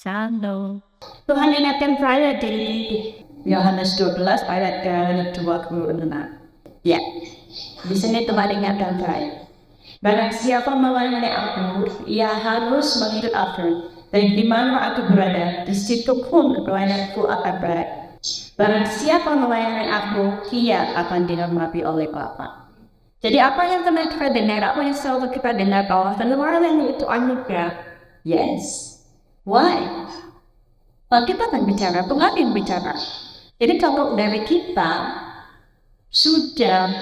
Shalom. Tuhan ingatkan saya di Yohanes 12 ayat ke-26. ya, di sini Tuhan ingatkan saya. Barang siapa melayani aku, ia harus mengikut aku. Dan di mana aku berada, di situ pun pelayananku akan berada. Barang siapa melayani aku, ia akan dihormati oleh Bapa. Jadi apa yang telah kita dengar, apa yang selalu kita dengar bahwa penerangan itu anugerah. Yes. Why? Kalau kita akan bicara, Tuhan yang bicara. Jadi kalau dari kita sudah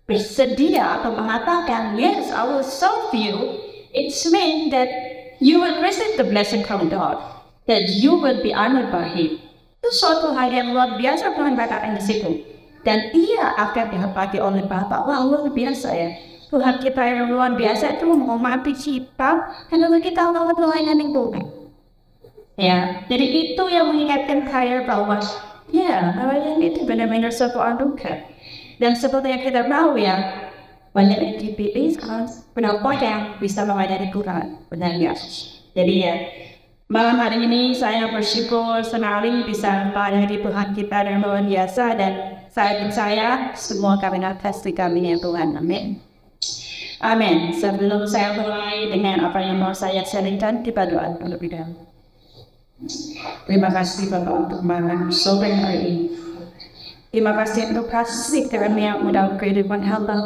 bersedia atau mengatakan, yes, I will serve you, it means that you will receive the blessing from God, that you will be honored by Him. Itu suatu hal yang luar biasa Tuhan katakan di situ. Dan ia akan dihormati oleh Bapa. Wah, luar biasa ya. Tuhan kita yang luar biasa itu menghormati kita karena kita mau melayani Tuhan. Ya, jadi itu yang mengingatkan saya bahwa ya, melayani itu benar-benar suatu anugerah. Dan seperti yang kita tahu ya, banyak yang dipilih sekarang pendapat yang bisa melayani Tuhan, benar ya. Jadi ya, malam hari ini saya bersyukur sekali bisa melayani Tuhan kita yang luar biasa, dan saya percaya semua karena kasih kami yang Tuhan. Amin. Amin. Sebelum saya mulai dengan apa yang mau saya sharingkan, kita doa terlebih dahulu. Terima kasih Bapak untuk malam sore hari ini. Terima kasih untuk kasih karunia dalam kehidupan hamba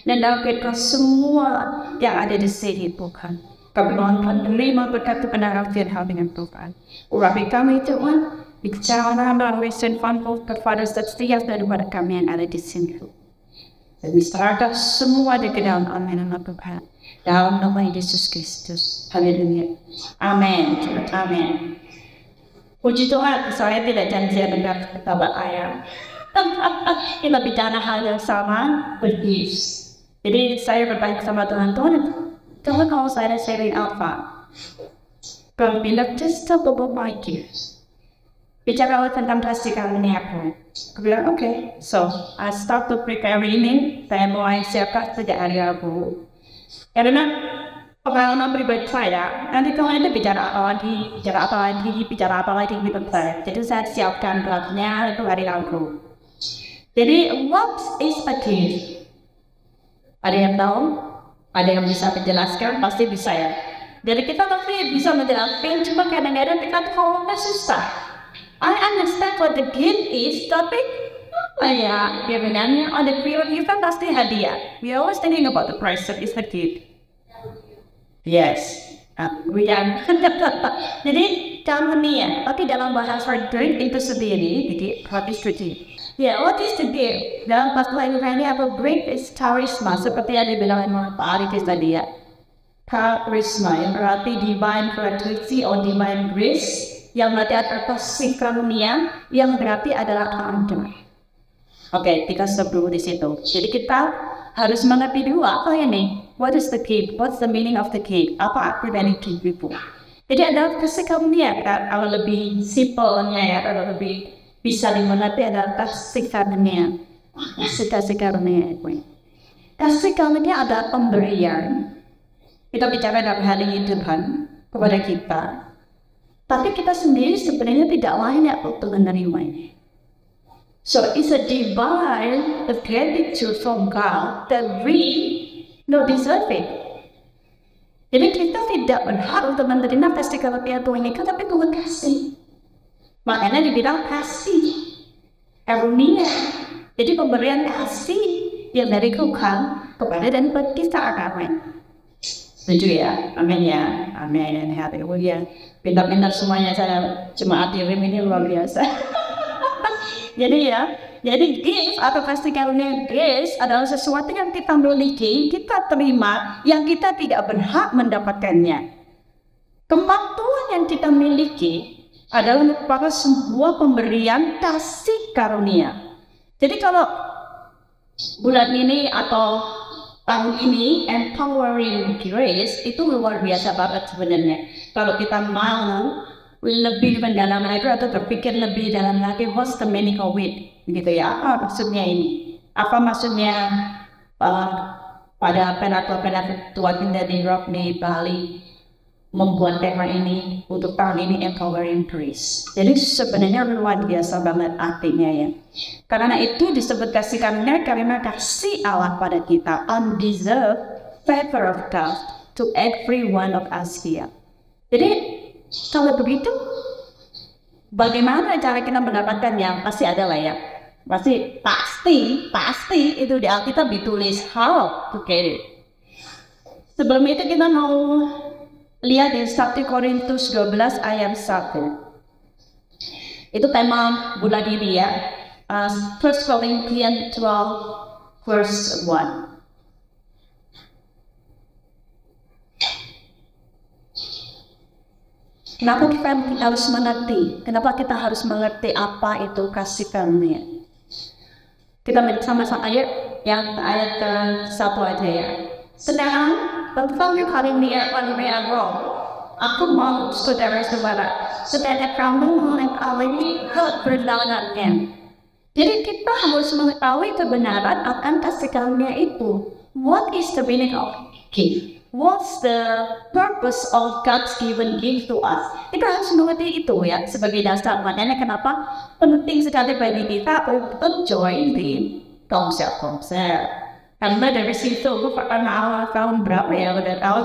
dan dalam kehidupan semua yang ada di sini Tuhan. Kami mohon menerima berkat kebenaran Firman dengan Tuhan. Urapi kami Tuhan, bicara melalui firman-Mu kepada setiap daripada kami yang ada di sini. Dan serahkan semua di dalam amin Tuhan. Dalam nama Yesus Kristus. Haleluya. Amin. Amin. Puji Tuhan, saya tidak janji dengan kata ayam. Kita bicara hal yang sama, berdis. Jadi saya bertanya sama Tuhan, Tuhan kalau saya sharing apa? Kalau bilang, just talk about my gifts. Bicara tentang kasih karunia aku. Aku bilang, okay. So, I start to prepare ini. Saya mulai siapkan sejak hari Rabu. Karena pengalaman pribadi saya, nanti kalau ada bicara apa lagi di saya. Jadi saya siapkan draftnya itu hari Rabu. Jadi what is a gift? Ada yang tahu? Ada yang bisa menjelaskan? Pasti bisa ya. Jadi kita pasti bisa menjelaskan, cuma kadang-kadang kita tahu susah. I understand what the gift is, tapi ya sebenarnya ada gift kan pasti hadiah. We always thinking about the price that is the gift. Yes, jadi dalam dunia, tapi dalam bahasa Greek itu sendiri, jadi what is the gift? Ya, what is the gift? Dalam bahasa Inggris apa Greek is charisma, seperti yang dibilang Pak Arif tadi ya. Charisma yang berarti divine creativity or divine grace, yang berarti ada kasih karunia, yang berarti adalah anugerah. Oke, kita stop dulu di situ. Jadi kita harus mengerti dulu apa ini. What is the gift? What's the meaning of the gift? Apa arti dari gift itu? Jadi ada kasih karunia, kalau lebih simpelnya ya, kalau lebih bisa dimengerti adalah kasih karunia. Kasih karunia itu. Kasih karunia adalah pemberian. Kita bicara dalam hal ini Tuhan kepada kita. Tapi kita sendiri sebenarnya tidak layak untuk menerimanya. So it's a divine gratitude from God that we not deserve it. Jadi kita tidak berhak untuk menerima kasih karunia Tuhan itu, tapi Tuhan kasih. Makanya dibilang kasih karunia. Jadi pemberian kasih yang dari Tuhan kepada dan buat kita akan. Setuju ya? Amin ya. Amin. Haleluya. Pintar-pintar semuanya saya jemaat Dirim ini luar biasa. Jadi gift atau kasih karunia grace adalah sesuatu yang kita miliki, kita terima, yang kita tidak berhak mendapatkannya. Kemampuan yang kita miliki adalah merupakan sebuah pemberian kasih karunia. Jadi kalau bulan ini atau tahun ini empowering grace itu luar biasa banget sebenarnya. Kalau kita mau lebih mendalam lagi atau berpikir lebih dalam lagi, what's the meaning of it? Gitu ya, apa maksudnya ini? Apa maksudnya pada penatuan Tuhan dari Rob di Bali membuat tema ini untuk tahun ini Empowering Grace. Jadi sebenarnya luar biasa banget artinya ya. Karena itu disebut kasih karunia karena kasih Allah pada kita, undeserved favor of God to every one of us here. Jadi kalau begitu, bagaimana cara kita mendapatkannya? Pasti ada lah ya. Pasti itu di Alkitab ditulis how to get it. Sebelum itu kita mau lihat di 1 Korintus 12 ayat 1. Itu tema bulan ini ya. 1 Corinthians 12 verse 1. Kenapa kita harus mengerti? Kenapa kita harus mengerti apa itu kasih karunia? Kita lihat sama-sama ayat ke-1 aja ya. Sedang berbagai karunia roh, aku mau saudara-saudara, sedang kamu mengetahui kebenarannya. Jadi kita harus mengetahui kebenaran akan kasih karunia itu. What is the meaning of gift? What's the purpose of God's given gift to us? Kita harus mengerti itu ya sebagai dasar. Makanya kenapa penting sekali bagi kita untuk join di konsep. Karena dari situ gue pernah tahun berapa ya udah tahun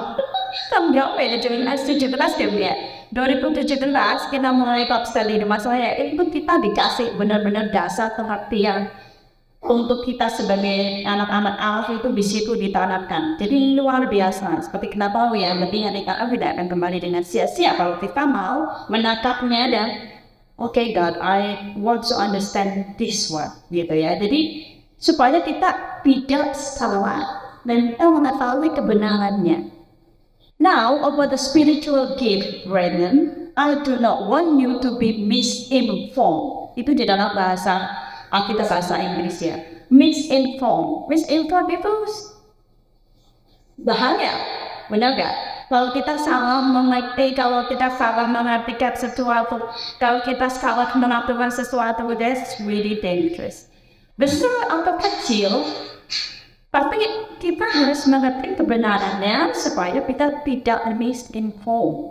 berapa ya 2017 ya 2017 kita mulai top study di masalah itu kita dikasih benar-benar dasar pengertian untuk kita sebagai anak-anak Allah itu di situ ditanamkan. Jadi luar biasa. Seperti kenapa ya penting adik-adik tidak akan kembali dengan sia-sia kalau kita mau menangkapnya dan okay God, I want to understand this one gitu ya. Jadi supaya kita tidak salah dan kita mengetahui kebenarannya. Now about the spiritual gift, brethren, I do not want you to be misinformed. Itu di dalam bahasa Alkitab bahasa Inggris ya. Misinformed itu bahaya, benar gak? Kalau kita salah mengerti, kalau kita salah mengartikan sesuatu, kalau kita salah menafsirkan sesuatu, that's really dangerous. Besar atau kecil, tapi kita harus mengerti kebenarannya supaya kita tidak misinformed.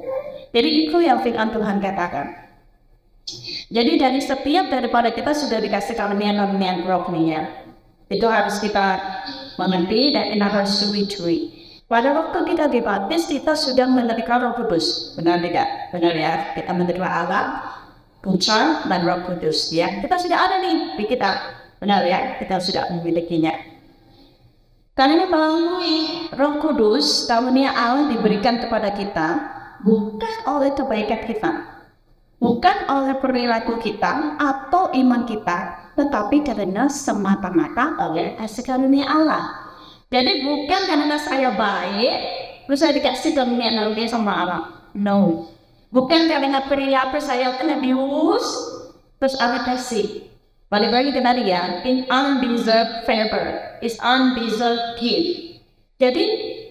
Jadi itu yang firman Tuhan katakan. Jadi dari setiap daripada kita sudah dikasih karunia rohnya, itu harus kita mengerti dan kita harus suri-suri. Pada waktu kita dibaptis, kita sudah menerima Roh Kudus, benar tidak? Benar ya, kita menerima Allah, Putra dan Roh Kudus. Ya, kita sudah ada nih di kita, benar ya? Kita sudah memilikinya. Karena melalui Roh Kudus, karunia Allah diberikan kepada kita bukan oleh kebaikan kita. Bukan oleh perilaku kita atau iman kita, tetapi karena semata-mata oleh kasih karunia Allah. Jadi bukan karena saya baik, terus saya dikasih karunia sama Allah. No. Bukan karena perilaku saya kena bius, terus Allah kasih. Balik lagi ke tadi ya, in undeserved favor, is undeserved gift. Jadi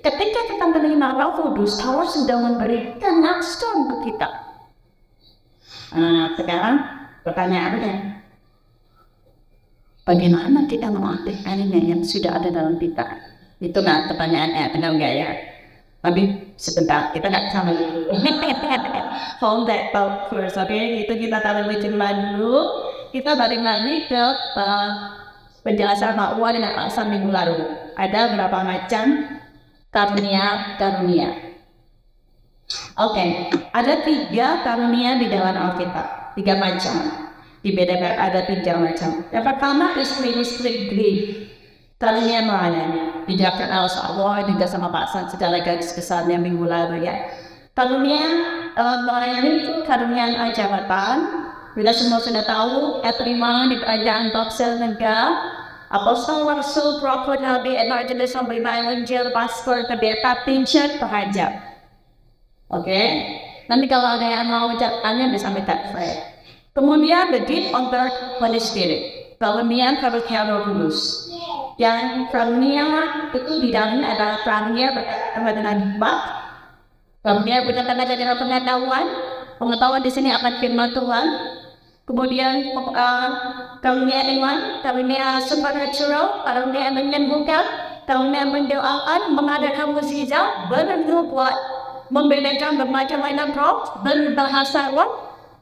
ketika kita menerima Roh Kudus, Allah sudah memberikan langsung ke kita. Sekarang pertanyaannya, bagaimana kita mengaktifkannya yang sudah ada dalam kita? Itu nggak pertanyaannya, benar nggak ya? Tapi sebentar, kita nggak sama dulu. Hold that thought first, oke? Itu kita taruh di dulu. Kita balik lagi ke penjelasan Ma'wa dan Al-Asam minggu lalu. Ada berapa macam karunia? Oke, ada 3 karunia di dalam Alkitab, 3 macam. Dibedakan ada 3 macam. Yang pertama is ministry gift. Karunia mana? Dijelaskan Allah juga sama Pak San secara garis besarnya minggu lalu ya. Karunia melayani karunia jabatan. Kita semua sudah tahu, terima di kerajaan Baksel negara. Apostol, Rasul, Prophet, Nabi, Evangelis, Pemberitaan Injil, Pastor, Pendeta, Teacher, Pengajar. Oke, nanti kalau ada yang mau ucapannya bisa minta saya. Kemudian the gift of the Holy Spirit, karunia Roh Kudus. Yang karunia itu di dalamnya adalah karunia berkaitan dengan hikmat, karunia berkaitan dengan pengetahuan di sini akan firman Tuhan. Kemudian karunia iman, karunia supernatural, karunia menyembuhkan, karunia mendoakan, mengadakan mukjizat, bernubuat. membedakan bermacam-macam roh, berbahasa roh,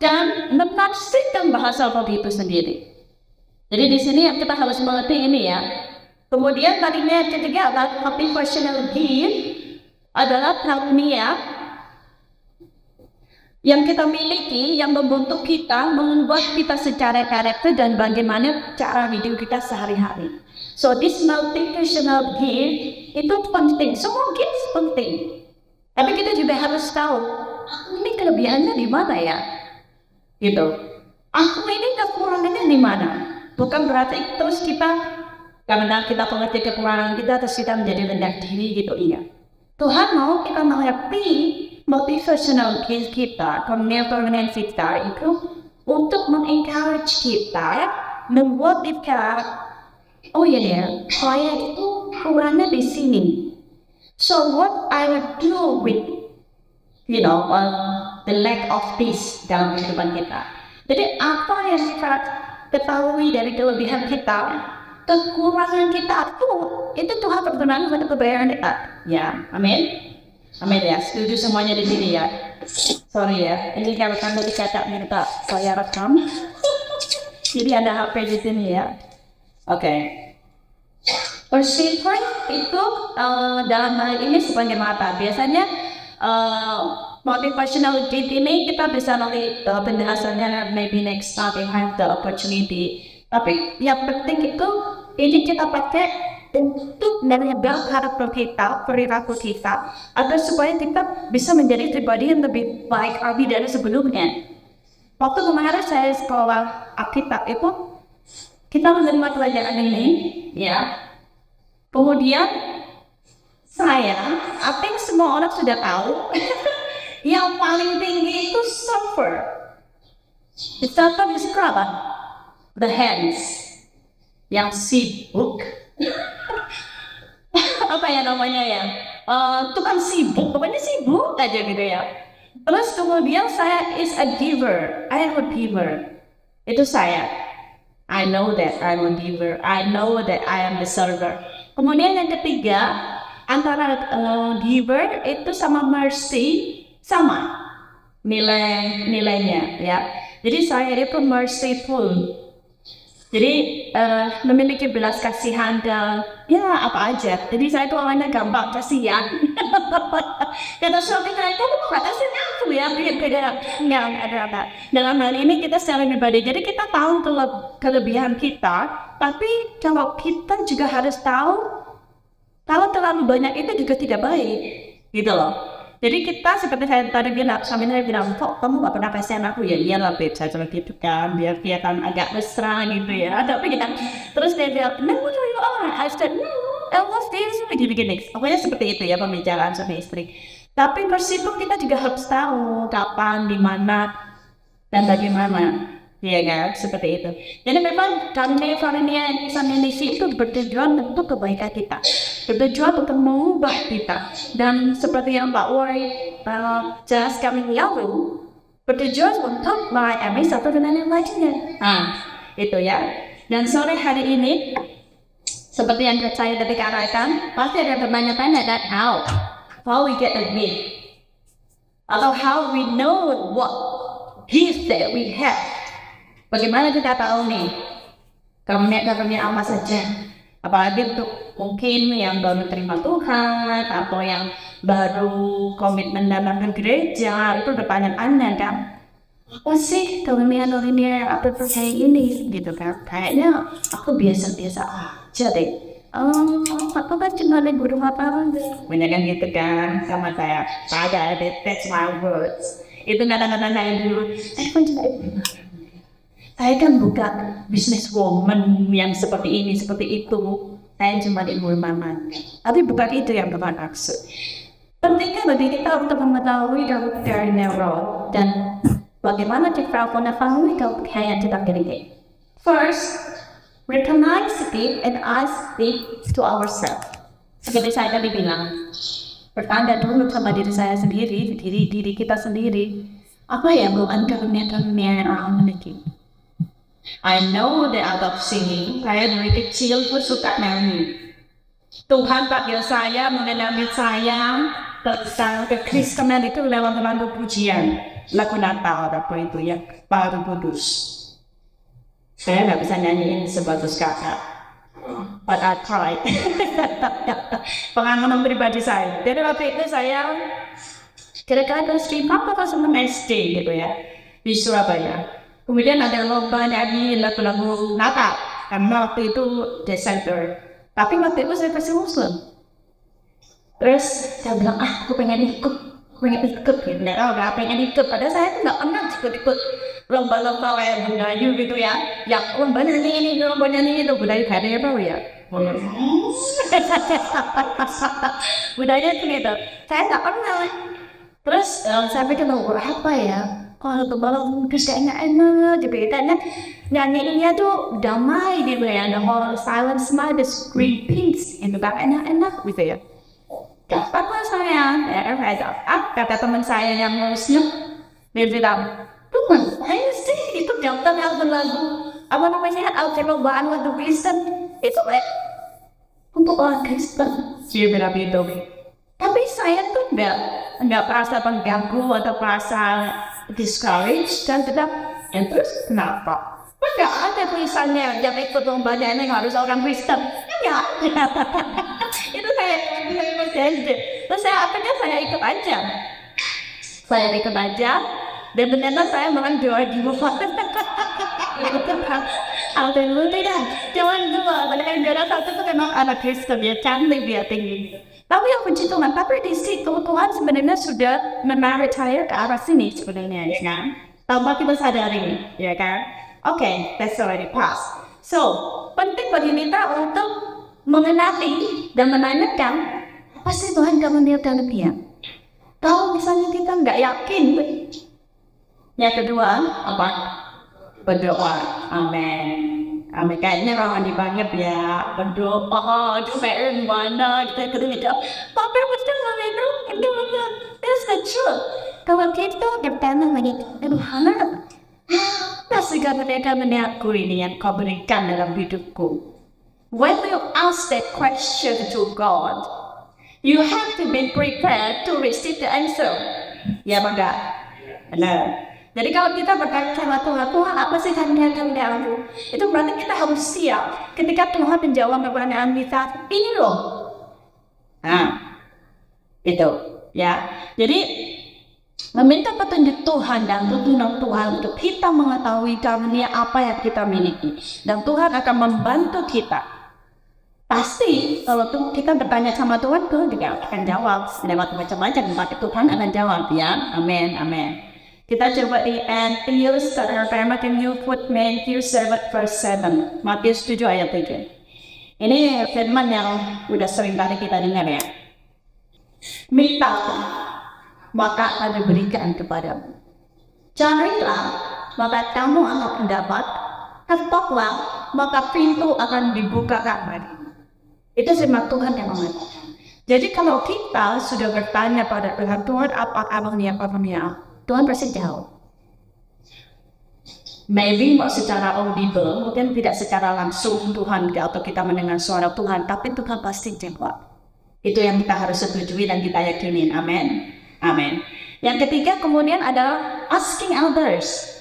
dan menafsirkan bahasa roh itu sendiri. Jadi di sini kita harus mengerti ini ya. Kemudian karunia ketiga adalah multi-personal gift, adalah karunia yang kita miliki, yang membentuk kita, membuat kita secara karakter dan bagaimana cara hidup kita sehari-hari. So this multi-personal gift itu penting, semua gift penting. Tapi kita juga harus tahu, ini kelebihannya di mana ya? Gitu. Aku ini kekurangannya di mana? Bukan berarti terus kita, karena kita pengerti kekurangan kita, terus kita menjadi rendah diri gitu, iya. Tuhan mau kita mengerti motivational kita, komitmen kita itu untuk mengencourage kita, membuat kita, oh iya ya, saya itu kurangnya di sini. So what I will do with, the lack of peace dalam kehidupan kita. Jadi apa yang kita ketahui dari kelebihan kita, kekurangan kita itu Tuhan berkenan untuk kebayaran kita. Ya, amin. Amin ya, setuju semuanya di sini ya. Sorry ya, ini kalau kan tadi kata minta saya rekam. Jadi ada HP di sini ya. Oke. Persifat itu dalam hal ini sebagai apa? Biasanya motivational gift ini kita bisa nanti penjelasannya maybe next time we have the opportunity. Tapi yang penting itu ini kita pakai untuk menambah karakter kita, perilaku kita, agar supaya kita bisa menjadi pribadi yang lebih baik lagi dari sebelumnya. Waktu kemarin saya sekolah Alkitab itu kita menerima pelajaran ini, ya. Kemudian saya, apa yang semua orang sudah tahu, yang paling tinggi itu suffer. The suffer is apa? The hands yang sibuk. Apa ya namanya ya? Tukang sibuk, pokoknya sibuk aja gitu ya. Terus kemudian saya is a giver, I am a giver. Itu saya. I know that I'm a giver. I know that I am the server. Kemudian yang ketiga, antara giver itu sama mercy sama nilainya ya. Jadi saya itu merciful. Jadi memiliki belas kasihan dan ya apa aja. Jadi saya itu orangnya gampang kasihan. Kata suami saya itu kasihan aku ya, beda nggak ada apa. Dalam hal ini kita secara pribadi. Jadi kita tahu kelebihan kita, tapi kalau kita juga harus tahu kalau terlalu banyak itu juga tidak baik, gitu loh. Jadi kita seperti saya tadi bilang, suami saya bilang, kok kamu gak pernah kasihan aku ya? Iya lah babe, saya cuma gitu kan, biar kelihatan agak mesra gitu ya. Tapi kan, terus dia bilang, no, what are you on? I said, no, I love this, begini. Pokoknya seperti itu ya pembicaraan suami istri. Tapi meskipun kita juga harus tahu kapan, di mana, dan bagaimana. Iya kan, seperti itu. Jadi memang karunia insan itu bertujuan untuk kebaikan kita, bertujuan untuk mengubah kita. Dan seperti yang Pak Woi jelaskan yang lalu, bertujuan untuk melayani satu dengan yang lainnya. Itu ya. Dan sore hari ini, seperti yang saya tadi katakan, pasti ada bertanya-tanya dan how we get a gift, atau how we know what gift that we have. Bagaimana kita tahu nih karunia apa saja? Apalagi untuk mungkin yang baru terima Tuhan atau yang baru komitmen dalam gereja, itu pertanyaan kan? Apa sih karunia apa percaya ini gitu kan? Kayaknya aku biasa-biasa aja deh. Aku kan cuma ada guru apa banyak kan gitu kan sama saya. That's my words. Itu kata-kata saya dulu. Saya kan bukan businesswoman yang seperti ini, seperti itu. Saya cuma ibu mama. Tapi bukan itu yang Bapak maksud. Pentingnya bagi kita untuk mengetahui karunia roh dan bagaimana kita mengetahui karunia kita miliki. First, recognize it and ask it to ourselves. Seperti saya tadi bilang, bertanya dulu sama diri saya sendiri, diri kita sendiri. Apa ya bukan karunia yang orang miliki? I know that I love singing. Saya dari kecil pun suka nyanyi. Tuhan panggil saya, mengenali saya tentang kekristenan itu lewat lagu pujian, lagu Natal apa itu ya, Baru Kudus. Saya nggak bisa nyanyiin sebagus kakak, but I tried. Pengalaman pribadi saya. Jadi waktu itu saya kira-kira kelas 5 atau kelas 6 SD gitu ya, di Surabaya. Kemudian ada lomba nyanyi lagu-lagu Natal, karena waktu itu Desember. Tapi waktu itu saya masih Muslim. Terus saya bilang, aku pengen ikut gitu. Nggak pengen ikut. Padahal saya tuh nggak pernah ikut lomba-lomba kayak budaya gitu ya. Yang lomba nyanyi ini, lomba nyanyi itu budaya gak apa ya? Budaya itu gitu. Saya nggak pernah. Terus saya pikir apa ya? Kalau tuh balon kayaknya enak, gitu. Karena nyanyiinnya tuh damai gitu ya. The whole silent smile, the scream peace, itu kan enak gitu ya. Apa saya, kata teman saya yang Muslim, dia bilang, tuh ayo sih itu daftar lagu apa namanya perlombaan lagu Kristen itu untuk orang Kristen. Dia bilang gitu. Tapi saya tuh nggak merasa pengganggu atau merasa discouraged dan tidak. Terus kenapa? Nggak ada tulisannya yang ikut lomba nyanyi harus orang Kristen. Ya, itu kayak terus saya ikut aja. Dan ternyata saya makan doa di luar. Alhamdulillah, jangan dua. Karena satu itu memang anak Kristen ya, cantik dia tinggi. Tapi yang puji Tuhan, tapi di situ Tuhan sebenarnya sudah menarik saya ke arah sini sebenarnya, ya kan? Tanpa kita sadari, ya kan? Oke, that's already passed. So, penting bagi kita untuk mengenali dan menanyakan, apa sih Tuhan kamu lihat dalam dia? Kalau misalnya kita nggak yakin, yang kedua apa? Berdoa. Amin. Amin. Kayaknya rohani banget ya. Berdoa. Cuma mana kita kerja. Tapi betul itu betul. That's the truth. Kalau kita bertanya lagi, Tuhan, apa segala mereka meniakui ini yang kau berikan dalam hidupku? When you ask that question to God, you have to be prepared to receive the answer. Ya enggak? Benar. Jadi kalau kita bertanya sama Tuhan, Tuhan apa sih kehendakmu? Itu berarti kita harus siap ketika Tuhan menjawab pertanyaan kita, ini loh. Nah, itu ya. Jadi meminta petunjuk Tuhan dan tuntunan Tuhan untuk kita mengetahui karunia apa yang kita miliki, dan Tuhan akan membantu kita. Pasti kalau kita bertanya sama Tuhan, Tuhan juga akan jawab lewat macam-macam. Maka Tuhan akan jawab ya. Amin, amin. Kita coba di Matius Matthew put Matthew 7 verse 7. Matius 7 ayat 7. Ini firman yang udah sering kali kita dengar ya. Minta, maka akan diberikan kepadamu. Carilah, maka kamu akan mendapat. Ketoklah, maka pintu akan dibukakan bagimu. Itu firman Tuhan yang mengatakan. Jadi kalau kita sudah bertanya pada Tuhan, apa karunia? Tuhan pasti jawab. Maybe secara audible, mungkin tidak secara langsung Tuhan atau kita mendengar suara Tuhan, tapi Tuhan pasti jawab. Itu yang kita harus setujui dan kita yakinin. Amin. Amin. Yang ketiga kemudian adalah asking others.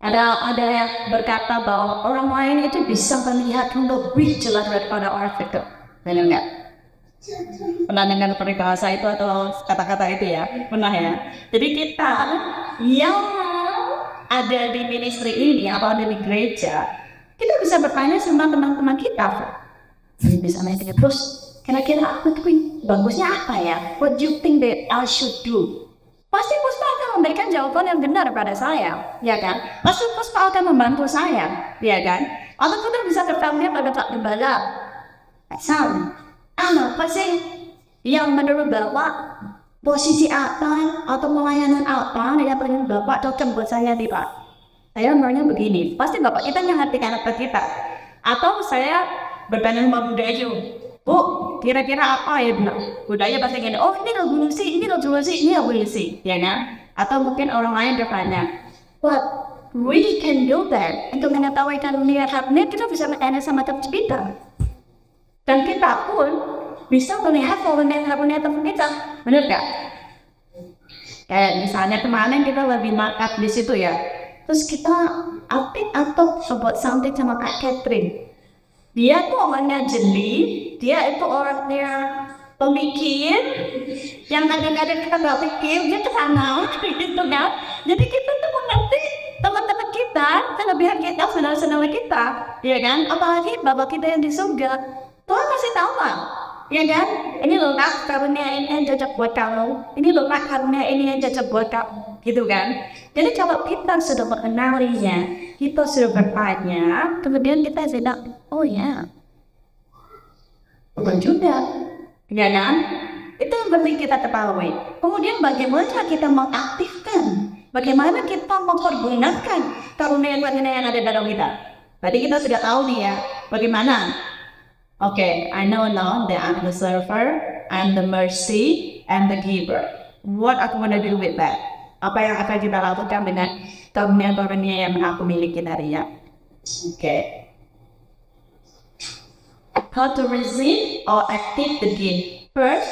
Ada yang berkata bahwa orang lain itu bisa melihat lebih jelas daripada orang itu. Benar nggak? Pernah dengar peribahasa itu atau kata-kata itu ya? Pernah ya? Jadi kita yang ada di ministry ini atau ada di gereja, kita bisa bertanya sama teman-teman kita. Bisa nanya terus, kira-kira aku tuh bagusnya apa ya? What do you think that I should do? Pasti Puspa akan memberikan jawaban yang benar pada saya, ya kan? Pasti Puspa akan membantu saya, ya kan? Atau kita bisa bertanya pada Pak Gembala, apa sih yang menurut Bapak posisi apa atau pelayanan apa yang paling Bapak cocok buat saya nih Pak? Saya maunya begini, pasti Bapak kita yang ngerti karakter kita. Atau saya bertanya sama budaya, Bu, kira-kira apa ya bilang? Budaya pasti gini, oh ini lagu sih, ini lagu sih, ini lagu sih, ya kan? Atau mungkin orang lain bertanya, what we can do that untuk mengetahui karunia hatinya, kita bisa bertanya sama teman kita. Dan kita pun bisa melihat karunia Tuhan kita, benar gak? Kayak misalnya kemarin kita lebih makan di situ ya, terus kita update atau buat something sama Kak Catherine. Dia tuh orangnya jeli, dia itu orangnya pemikir, yang kadang-kadang kita nggak pikir, dia kesana, gitu kan. Jadi kita tuh mengerti teman-teman kita, kelebihan kita, saudara-saudara kita, ya kan? Apalagi Bapak kita yang di surga, Tuhan kasih tahu lah, ya kan? Ini loh nak, karunia ini yang cocok buat kamu, ini loh nak, karunia ini yang cocok buat kamu, gitu kan? Jadi kalau kita sudah mengenalinya, kita sudah bertanya, kemudian kita sudah, oh ya, bukan juga. Ya kan? Itu yang penting kita ketahui. Kemudian bagaimana kita mengaktifkan, bagaimana kita mempergunakan karunia yang ada dalam kita. Tadi kita sudah tahu nih ya, bagaimana? Okay, I know now that I'm the server, I'm the mercy, and the giver. What aku gonna do with that? Apa yang akan kita lakukan dengan karunia yang aku miliki hari ya? Okay. How to receive or active the gift? First,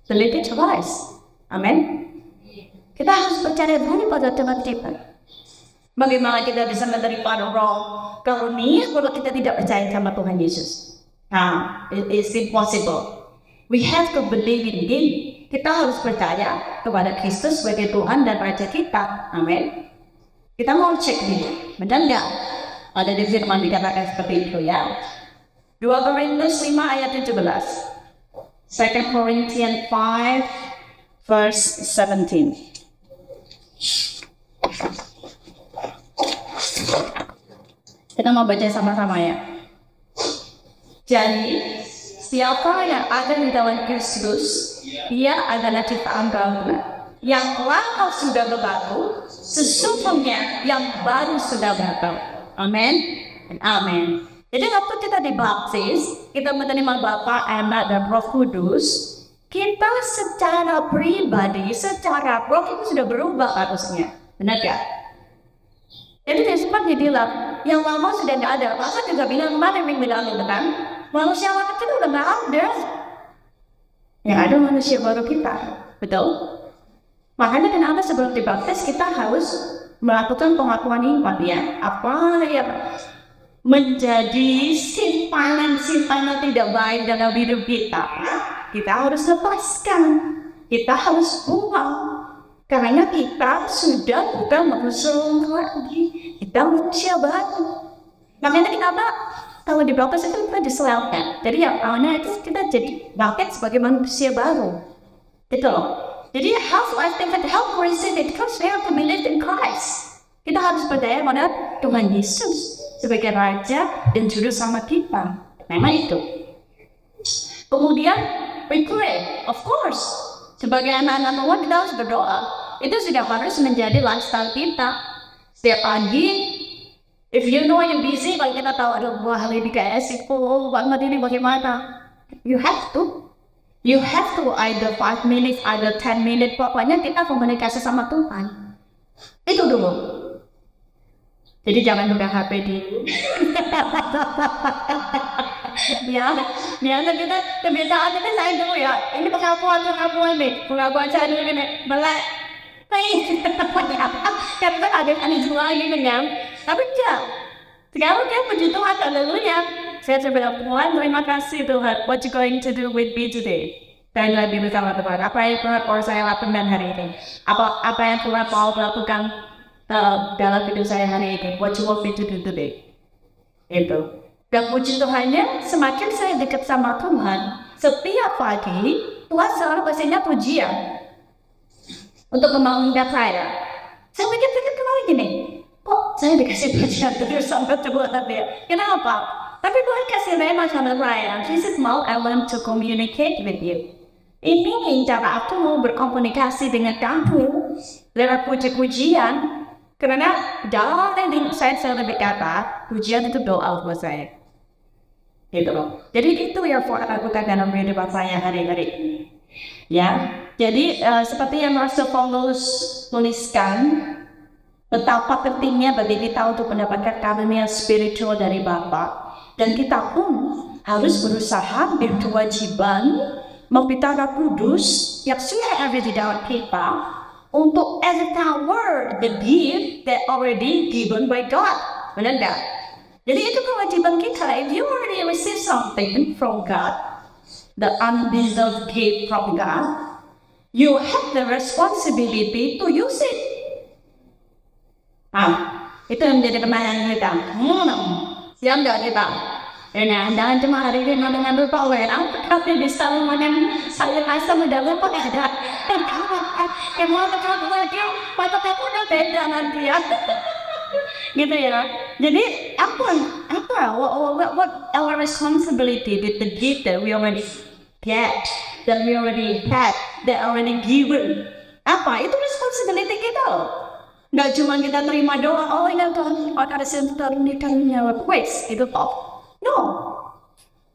the little choice. Amen. Kita harus percaya dulu pada Tuhan kita. Bagaimana kita bisa menerima roh karunia kalau kita tidak percaya sama Tuhan Yesus? It's impossible. We have to believe in Him. Kita harus percaya kepada Kristus sebagai Tuhan dan Raja kita. Amin. Kita mau cek dulu, benar nggak? Ada di firman dikatakan seperti itu ya. 2 Korintus 5 ayat 17. 2 Corinthians 5 verse 17. Kita mau baca sama-sama ya. Jadi, siapa yang ada di dalam Kristus, dia adalah ciptaan baru. Yang lama sudah berlalu, sesungguhnya yang baru sudah datang. Amin. Amin. Jadi waktu kita dibaptis, kita menerima Bapa, Anak, dan Roh Kudus, kita secara pribadi, secara roh itu sudah berubah harusnya. Benar gak? Jadi sempat dibilang, yang lama sudah tidak ada. Masa juga bilang, kemarin yang bilang itu kan, manusia lama itu udah gak ada. Yang ada manusia baru kita. Betul? Makanya kenapa sebelum dibaptis kita harus melakukan pengakuan iman ya. Apa ya? Menjadi simpanan tidak baik dalam hidup kita, kita harus lepaskan, kita harus buang, karena kita sudah bukan manusia lagi, kita manusia baru. Makanya kenapa kalau di baptis itu kita diselamatkan, jadi yang awalnya itu kita jadi baptis sebagai manusia baru, gitu loh. Jadi how I think that how receive it because we have to believe in Christ. Kita harus percaya pada Tuhan Yesus sebagai Raja dan Juru Selamat kita. Memang itu. Kemudian we pray, of course. Sebagai anak-anak Tuhan kita harus berdoa. Itu sudah harus menjadi lifestyle kita. Setiap pagi, if you know you're busy, kalau kita tahu ada buah hari di KS, banget ini bagaimana? You have to either 5 minutes, either 10 minutes. Pokoknya kita komunikasi sama Tuhan. Itu dulu. Jadi jangan pegang HP dulu. Biasa kita kebiasaan kita saya dulu ya. Ini pengakuan nih, pengakuan saya dulu nih. Belak. Karena ada jual gitu kan. Tapi enggak. Sekarang kan puji Tuhan, haleluya. Saya bilang, Tuhan terima kasih Tuhan. What you going to do with me today? Dan lagi bersama Tuhan. Apa yang Tuhan mau saya lakukan hari ini? Apa yang Tuhan mau lakukan dalam hidup saya hari ini? What you want me to do today? Itu. Dan puji Tuhannya, semakin saya dekat sama Tuhan, setiap pagi Tuhan selalu kasihnya pujian untuk membangunkan saya. Saya pikir kemarin gini, kok saya dikasih pujian terus sampai terbuat ya? Kenapa? Tapi Tuhan kasih rema sama saya. He said, "Mau, I want to communicate with you." Ini cara aku mau berkomunikasi dengan kamu lewat puji-pujian. Karena dalam saya lebih kata, pujian itu doa buat saya. Gitu loh. Jadi itu yang Tuhan lakukan dalam kehidupan saya hari-hari ini. Ya, jadi seperti yang Rasul Paulus tuliskan, betapa pentingnya bagi kita untuk mendapatkan karunia spiritual dari Bapa. Dan kita pun harus berusaha berkewajiban meminta Roh Kudus yang sudah ada di dalam kita untuk as a power, the gift that already given by God. Benar nggak? Jadi itu kewajiban kita. If you already receive something from God, the undeserved gift from God, you have the responsibility to use it. Itu yang menjadi pertanyaan kita. Siap nggak kita? Nah, jangan cuma hari ini ngambil power. Tapi bisa mengenai saya rasa mendalam kok ada. Dan yang mau berkata lagi, pada udah beda nanti ya. Gitu ya. Jadi what our responsibility with the gift that we already get, that we already had, that already given. Apa? Itu responsibility kita loh. Nggak cuma kita terima doang, oh ini Tuhan, ada sebenarnya request, itu toh. No,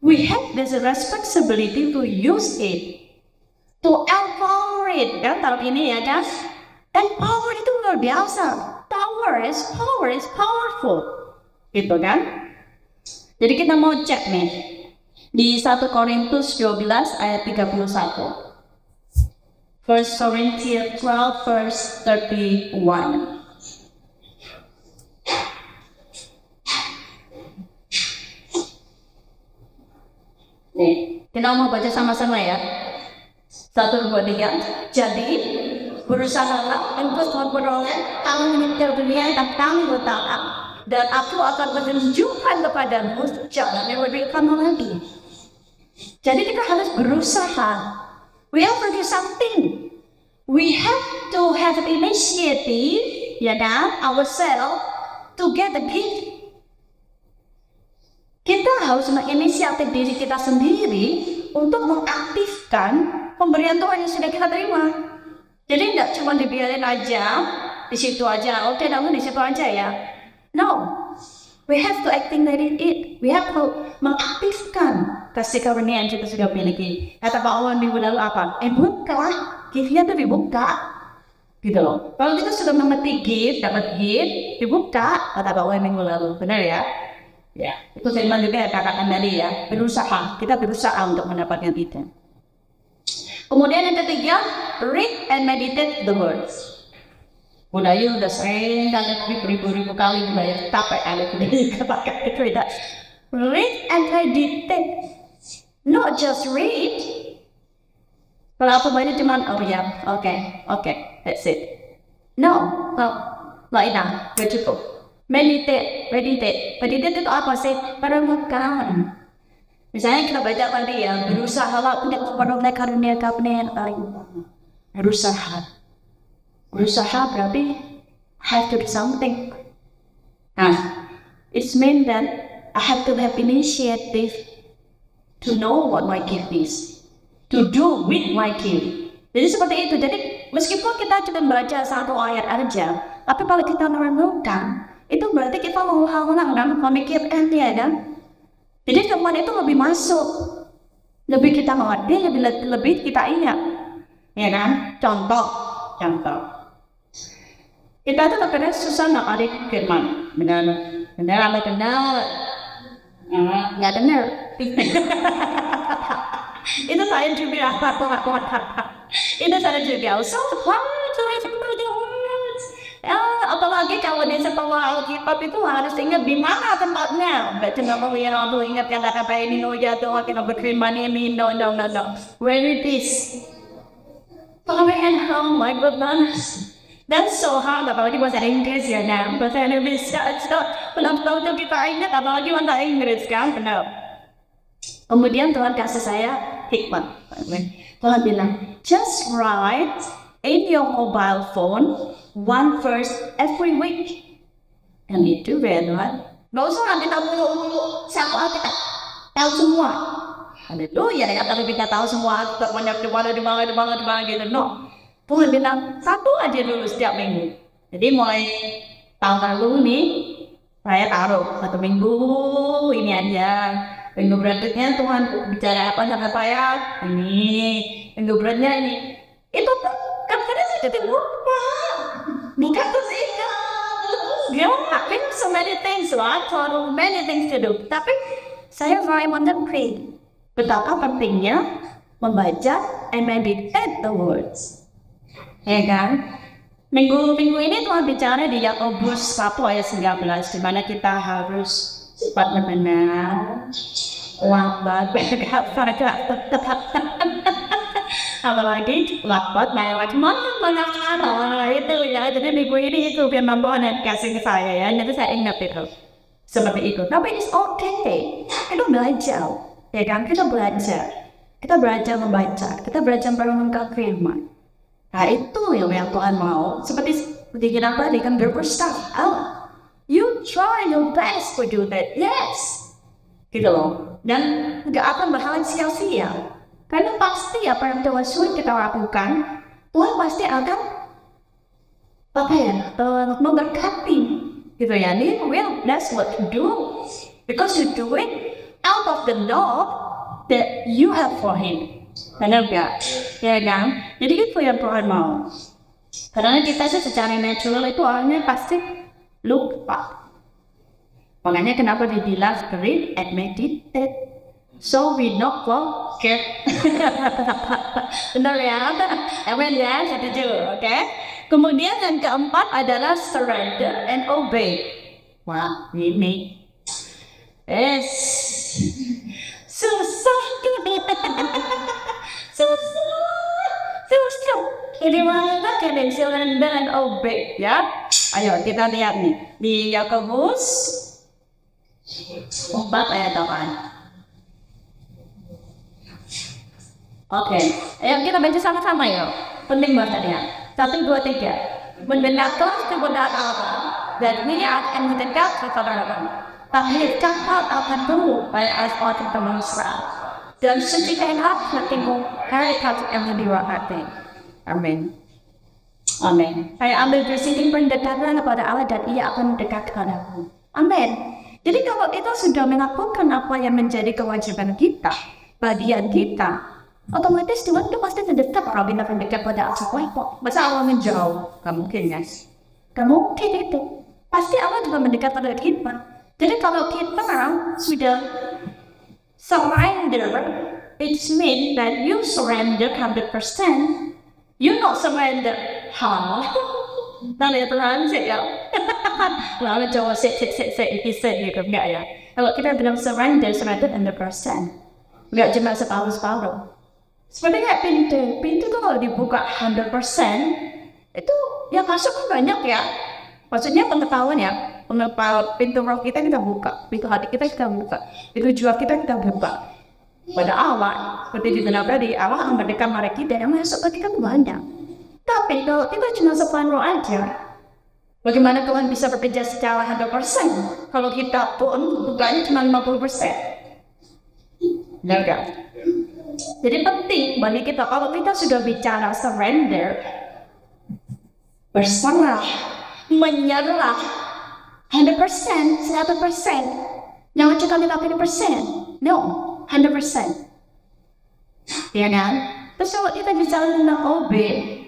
we have this responsibility to use it, to empower it, kan tahun ini ya kan? Dan power itu luar biasa, power is powerful, gitu kan? Jadi kita mau cek nih, di 1 Korintus 12 ayat 31. 1 Corinthians 12 verse 31. Nih, kita mau baca sama-sama ya. 1, 2, 3. Jadi, berusahalah untuk memperoleh kamu meninggal dunia dan kamu bertahan. Dan aku akan menunjukkan kepadamu jalan yang lebih kamu lagi. Jadi kita harus berusaha. We have to do something. We have to have initiative, ya kan, ourselves to get the gift. Kita harus menginisiatif diri kita sendiri untuk mengaktifkan pemberian Tuhan yang sudah kita terima. Jadi nggak cuma dibiarin aja, di situ aja, oke, namun di situ aja ya. No, we have to activate it. We have to mengaktifkan kasih karunia yang kita sudah miliki. Kata Pak Allah minggu lalu apa? Buka, giftnya tuh dibuka, gitu loh. Kalau kita sudah memetik gift, dapat gift, dibuka. Kata Pak Allah minggu lalu, benar ya? Ya, itu firman juga ya katakan tadi ya. Berusaha, kita berusaha untuk mendapatkan itu. Kemudian yang ketiga, read and meditate the words. Budaya udah sering kali beribu-ribu kali budaya capek kali ini katakan itu tidak. Read and meditate. Not just read. Kalau aku baca cuma oh ya, oke, that's it. No, nggak enough, nggak cukup. Meditate itu apa sih? Merenungkan. Misalnya kita baca tadi ya, berusahalah untuk memperoleh karunia yang paling utama. Berusaha berarti have to do something. Nah, it means that I have to have initiative to know what my gift is, to do with my gift. Jadi seperti itu. Jadi meskipun kita cuma baca satu ayat aja, tapi kalau kita merenungkan, itu berarti kita mengulang dan memikirkan dia kan. Jadi teman itu lebih masuk, lebih kita mengerti, lebih kita ingat, ya kan? Contoh. Kita tuh kadang susah nak ada firman, benar, nggak dengar. Itu saya juga itu saya juga. Apalagi kalau di sekolah Alkitab itu harus ingat di mana tempatnya. Baca nama yang aku ingat yang kata ini jatuh kita berfirman ini no. Where it is? Oh my goodness. That's so hard. Apalagi bahasa Inggris ya nah. Bahasa Indonesia itu belum tahu kita ingat apalagi bahasa Inggris kan benar. Kemudian Tuhan kasih saya hikmat. Tuhan bilang, just write in your mobile phone one verse every week. Dan itu Tuhan. Nggak usah nanti tahu siapa kita tahu semua. Haleluya, ya kalau kita tahu semua banyak di mana gitu. No. Tuhan bilang satu aja dulu setiap minggu. Jadi mulai tahun lalu nih saya taruh 1 minggu ini aja. Minggu berikutnya Tuhan bicara apa sama saya? Ini minggu berikutnya ini. Itu kadang-kadang saya jadi lupa. Bukan terus ingat. Dia having so many things, right? So many things to do. Tapi saya mulai mengerti betapa pentingnya membaca and meditate the words. Ya kan? Minggu ini Tuhan bicara di Yakobus 1 ayat 19, di mana kita harus cepat benar, lambat bergerak, apalagi lambat melewati mana itu ya. Jadi minggu ini itu firman Tuhan yang kasih ke saya ya, nanti saya ingat itu seperti itu. Tapi it's okay, kita belajar, ya kan? Kita belajar membaca, kita belajar merenungkan firman. Nah itu yang Tuhan mau. Seperti kita tadi kan berpustaka. You try your best to do that, yes. Gitu loh. Dan gak akan bakalan sia-sia. Karena pasti apa yang Tuhan suruh kita lakukan, Tuhan pasti akan memberkati. Gitu ya. Well, that's what you do. Because you do it out of the love that you have for Him. Benar gak? Ya kan? Jadi itu yang Tuhan mau. Karena kita sih secara natural itu orangnya pasti lupa. Makanya kenapa dibilang read and meditate, so we not forget. Benar ya? Amen ya, setuju, oke? Kemudian yang keempat adalah surrender and obey. Wah, ini susah. Susah. Ini mana kan yang surrender and obey ya? Ayo kita lihat nih di Yakobus 4 ayat 8. Oke, ayo kita baca sama-sama ya. Penting banget ya. 1, 2, 3. Mendengarkan kebenaran Allah dan niat yang mendekat kepada Allah. Tapi cakap akan tumbuh pada asal kita mesra. Dan setiap hak bertimbul hari kasih yang diwakati. Amin. Amin. Saya ambil dari sini pendekatan kepada Allah dan Ia akan mendekat kepadaku. Amin. Jadi kalau kita sudah melakukan apa yang menjadi kewajiban kita, bagian kita, otomatis Tuhan itu pasti terdekat kalau kita mendekat pada Allah. Masa Allah menjauh? Gak mungkin guys. Gak mungkin itu. Pasti Allah juga mendekat pada kita. Jadi kalau kita sudah surrender, it means that you surrender 100%. You not surrender half. Nanti transit ya. Lalu coba set gitu enggak ya? Kalau kita bilang surrender 100%, enggak cuma separuh-separuh. Seperti kayak pintu tuh kalau dibuka 100%, itu yang masuk kan banyak ya. Maksudnya pengetahuan ya, pintu roh kita buka, pintu hati kita buka, pintu jiwa kita buka. Pada Allah, seperti dikenal tadi, Allah akan mendekat pada kita yang masuk ke kita banyak. Tapi kalau kita cuma separuh aja, bagaimana Tuhan bisa bekerja secara 100%? Kalau kita pun bukanya cuma 50%. Enggak. Jadi penting bagi kita, kalau kita sudah bicara surrender, berserah, menyerah 100%, 100%. Jangan cuma 50%. No, 100%. Ya kan? Terus kalau kita bicara tentang obey,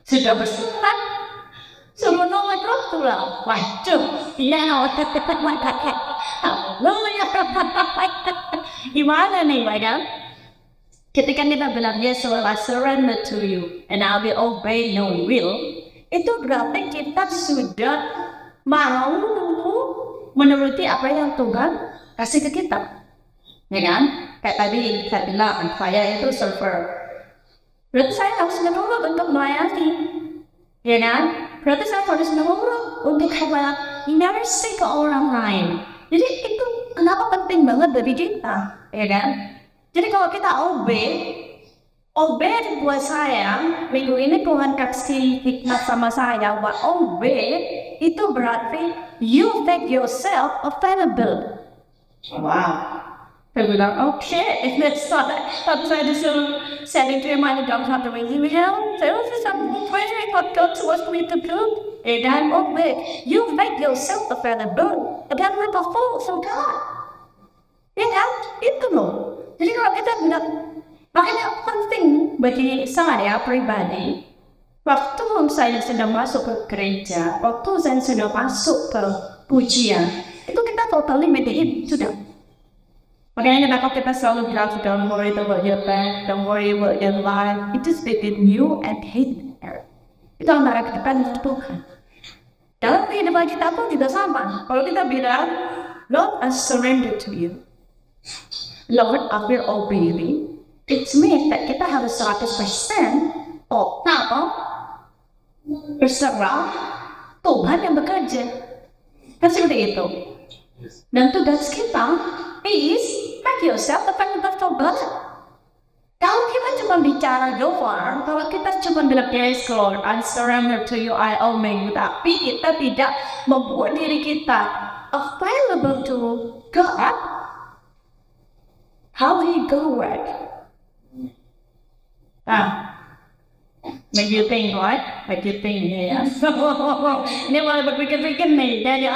sudah berserah, suruh nolak Rasulullah. Waduh, gimana nih, kan? Ketika kita bilang yes, so I surrender to you, and I will obey your will. Itu berarti kita sudah mau menuruti apa yang Tuhan kasih ke kita, ya kan? Kayak tadi saya bilang, saya itu server, berarti saya harus menurut untuk melayani, ya kan? Berarti saya harus menurut untuk mercy ke orang lain. Jadi itu kenapa penting banget bagi kita, ya kan? Jadi kalau kita obey buat saya, minggu ini Tuhan kasih hikmat sama saya bahwa obey itu berarti you make yourself available. Wow. Saya bilang, okay, if that's not that, tapi saya disuruh sending to your mind and don't have to ring email. Saya harus sampai what God wants me to do. Dan obey, you make yourself available. Dan mereka full from God. Ya kan? Itu loh. Jadi kalau kita bilang, makanya penting bagi saya pribadi, waktu saya sedang masuk ke gereja, waktu saya sudah masuk ke pujian, itu kita totally meditate sudah. Makanya kenapa kita selalu bilang, don't worry about your bank, don't worry about your life. It is between you and Him. Itu antara kita dan Tuhan. Dalam kehidupan kita pun juga sama. Kalau kita bilang, Lord, I surrender to you. Lord, I will obey you. It means that kita harus 100% total berserah Tuhan yang bekerja. Kan seperti itu. Dan tugas kita is make yourself available for God. Kalau kita cuma bicara doang, kalau kita cuma bilang yes Lord, I surrender to you, I obey you, tapi kita tidak membuat diri kita available to God, how He go work? Make you think, right? Make you think, yeah. Ini malah berpikir-pikir nih, jadi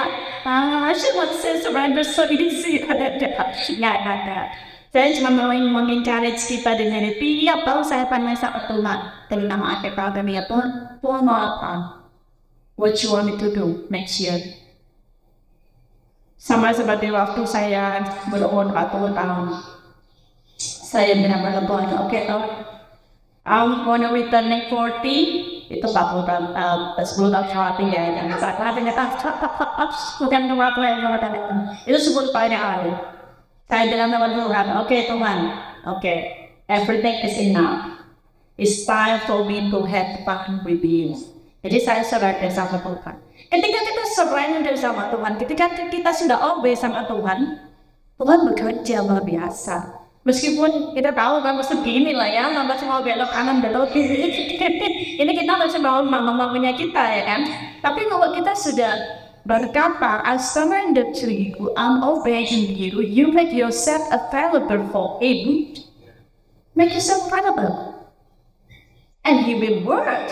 cuma saya surrender so easy, nggak ada. Saya cuma mau mengencourage kita dengan itu, ya tahu saya pandai sangat tentang apa program ya Tuhan mau apa? What you want me to do next year? Sama seperti waktu saya berumur 40 tahun, saya benar-benar Tuhan, oke Tuhan, I'm gonna return next 40, itu 40 tahun, 10 tahun shorting ya, dan saat ternyata bukan berapa yang itu 10 tahun yang lalu. Saya bilang sama Tuhan, oke Tuhan, oke, everything is enough. It's time for me to have fun with you. Jadi saya surrender sama Tuhan. Ketika kita surrender sama Tuhan, ketika kita sudah obey sama Tuhan, Tuhan bekerja luar biasa. Meskipun kita tahu kan segini lah ya, masih mau belok kanan belok kiri. Ini kita masih mau maunya kita ya kan. Tapi kalau kita sudah berkata, I surrender to you, I'm obeying you, you make yourself available for Him, make yourself available, and He will work.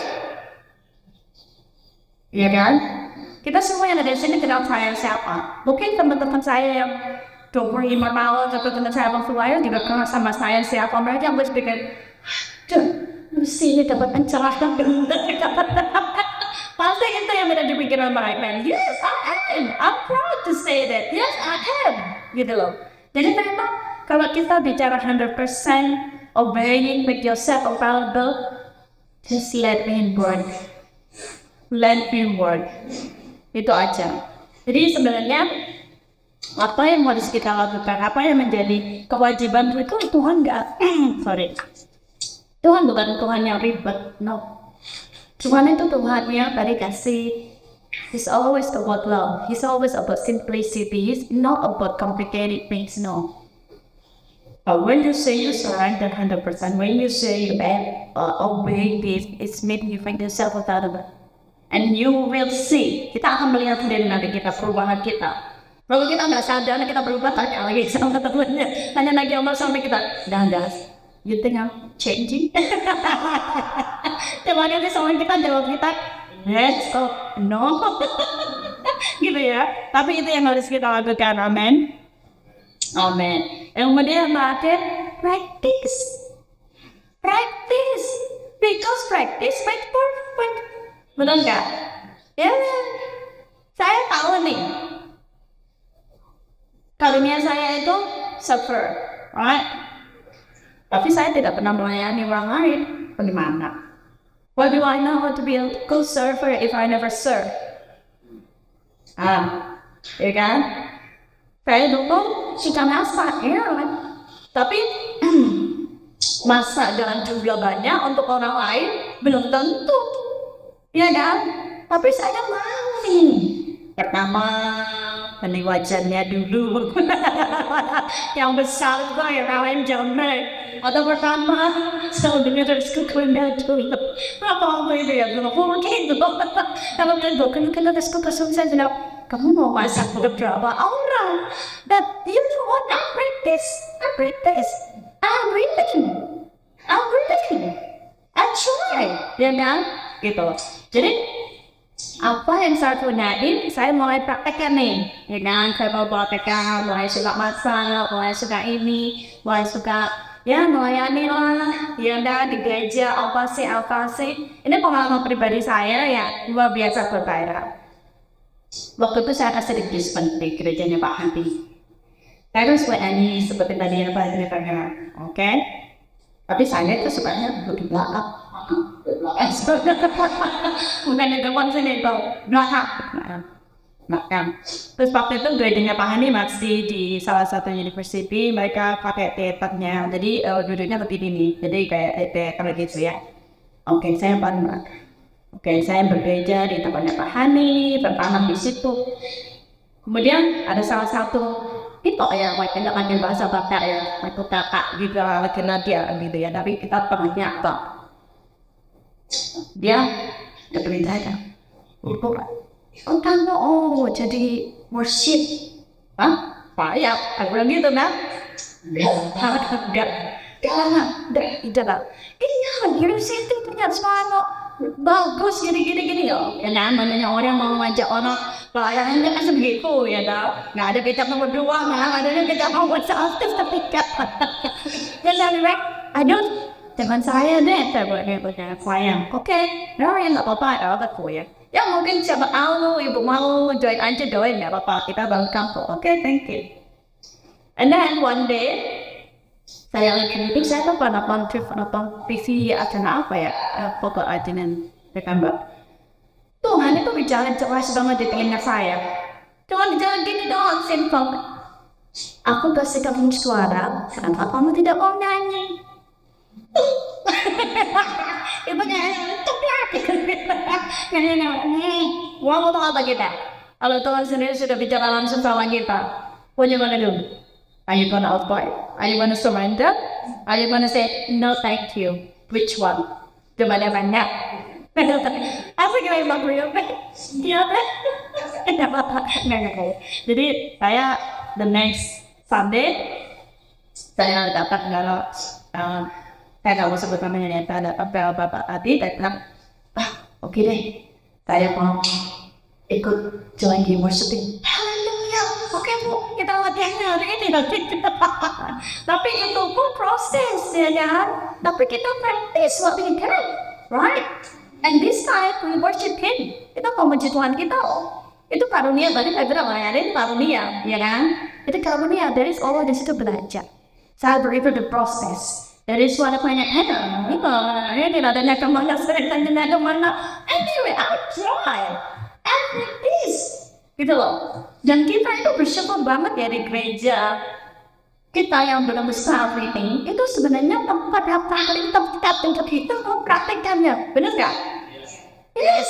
Ya kan? Kita semua yang ada di sini kenal saya siapa? Mungkin teman-teman saya yang 25 tahun atau teman saya bang Fulaya juga kenal sama saya siapa. Mereka harus pikir, mesti ini dapat pencerahkan benar. Pasti itu yang ada di pikiran mereka. Yes, I am. I'm proud to say that. Yes, I am. Gitu loh. Jadi memang kalau kita bicara 100% obeying, make yourself available, just let Him work. Let Him work. Itu aja. Jadi sebenarnya apa yang harus kita lakukan, apa yang menjadi kewajiban itu Tuhan Tuhan bukan Tuhan yang ribet, no. Tuhan itu Tuhan yang tadi kasih. He's always about love. He's always about simplicity. He's not about complicated things, no. When you say you surrender 100%, when you say you obey this, it's making you find yourself available. And you will see. Kita akan melihat sendiri nanti kita perubahan kita. Kalau kita nggak sadar, kita berubah, tanya lagi sama temennya. Tanya lagi sampai kita, you think I'm changing? Temannya di sama kita jawab kita, yes, no. Gitu ya. Tapi itu yang harus kita lakukan, amen. Amen. Yang kemudian practice. Because practice makes perfect. Betul nggak? Ya, saya tahu nih. Karunia saya itu server, right? Tapi saya tidak pernah melayani orang lain. Bagaimana? Why do I know how to be a good server if I never serve? Ya kan? Saya dulu suka masak, ya kan? Tapi masak dengan jumlah banyak untuk orang lain belum tentu, ya kan? Tapi saya mau pertama ini wajannya dulu yang besar itu ya kalian jamai atau pertama sebenarnya harus kekurangan dulu apa itu ya belum mungkin itu kalau kalian bukan harus kesusahan kamu mau masak untuk berapa orang that you want to practice I'm reading I try ya kan gitu. Jadi apa yang saya gunain, saya mulai praktekkan nih, ya kan? Saya mau praktekkan, mulai suka masak, mulai suka ini, mulai suka ya melayani lah, ya kan? Di gereja apa sih? Ini pengalaman pribadi saya ya luar biasa berbeda. Waktu itu saya kasih di Brisbane di gerejanya Pak Hadi. Terus WNI seperti tadi yang Pak ceritanya, oke? Tapi saya itu sebenarnya duduk di belakang. Bukan di depan sini, itu belakang. Terus waktu itu gradingnya Pak Hani masih di salah satu university, mereka pakai teaternya, jadi duduknya lebih dini, jadi kayak teater gitu ya. Oke, saya pernah. Oke, saya bekerja di tempatnya Pak Hani, bertanam di situ. Kemudian ada salah satu itu ya, mereka pakai bahasa Batak ya, mereka kakak gitu, lagi Nadia gitu ya, tapi kita pernahnya apa? Dia bekerja aja. Oh kamu jadi worship? Hah? Payah, aku bilang gitu kan? Tidak. Iya, Yerusalem itu punya semangat bagus gini ya. Ya namanya orang mau ngajak orang pelayanannya kan begitu ya dah. Nggak ada kitab nomor 2, nggak ada kitab nomor 1 tapi dan aduh teman saya deh terbuatnya pelayan. Oke, yang nggak apa-apa ya, aku ya. Ya mungkin siapa tahu ibu mau join aja doain nggak apa-apa, kita bangun kampung. Oke, thank you. And then one day saya lagi meeting, saya tuh nonton TV acara apa ya, pokok aja nih gambar. Tuhan itu bicara jelas banget di telinga saya. Tuhan jangan gini dong, simple. Aku kasih kamu suara, kenapa kamu tidak mau nyanyi? Ibu nyanyi, mau tahu apa kita? Kalau Tuhan sendiri sudah bicara langsung sama kita, what you gonna do? Are you gonna outpoint? Are you gonna surrender? Are you gonna say no thank you? Which one? Coba dia banyak. Apa kira yang bagus? Dia apa? Nggak. Jadi saya the next Sunday saya dapat kalau saya nggak mau sebut namanya, ada bapak tadi, saya bilang, oke deh, saya mau ikut join di worshiping. Haleluya, oke bu, kita latihan hari ini nanti kita tapi itu pun proses ya kan, tapi kita practice what we can, right? And this time we worship Him, kita memuji Tuhan kita itu karunia, tadi saya bilang ada karunia, ya kan? Itu karunia, dari Allah di situ belajar. Saya berikan the process. That is what aku ingat. Ini adanya kemana sering tanya kemana. Anyway, I try. And like this, gitu loh. Dan kita itu bersyukur banget ya di gereja. Kita yang belum besar ini, itu sebenarnya tempat yang paling tempat untuk kita mempraktikkannya. Benar nggak? Yes.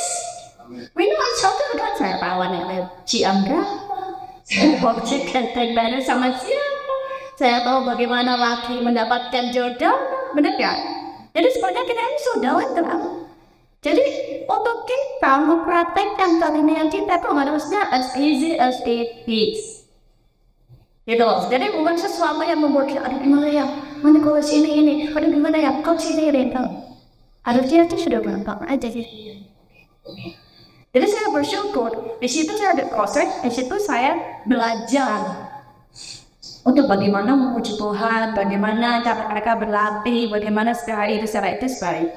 We know each other kan, saya kawan yang Ciangga. Saya buktikan benar sama siapa. Saya tahu bagaimana laki mendapatkan jodoh, benar nggak? Jadi sebenarnya kita ini sudah lengkap. Jadi untuk kita mempraktekkan kalimat kita itu harusnya as easy as it is. Gitu loh. Jadi bukan sesuatu yang membuat kita, aduh gimana ya, mana kalau ini, aduh gimana ya, kau sini rental. Harusnya itu sudah gampang aja sih. Jadi saya bersyukur, di situ saya ada proses, di situ saya belajar untuk bagaimana memuji Tuhan, bagaimana cara mereka berlatih, bagaimana secara itu baik.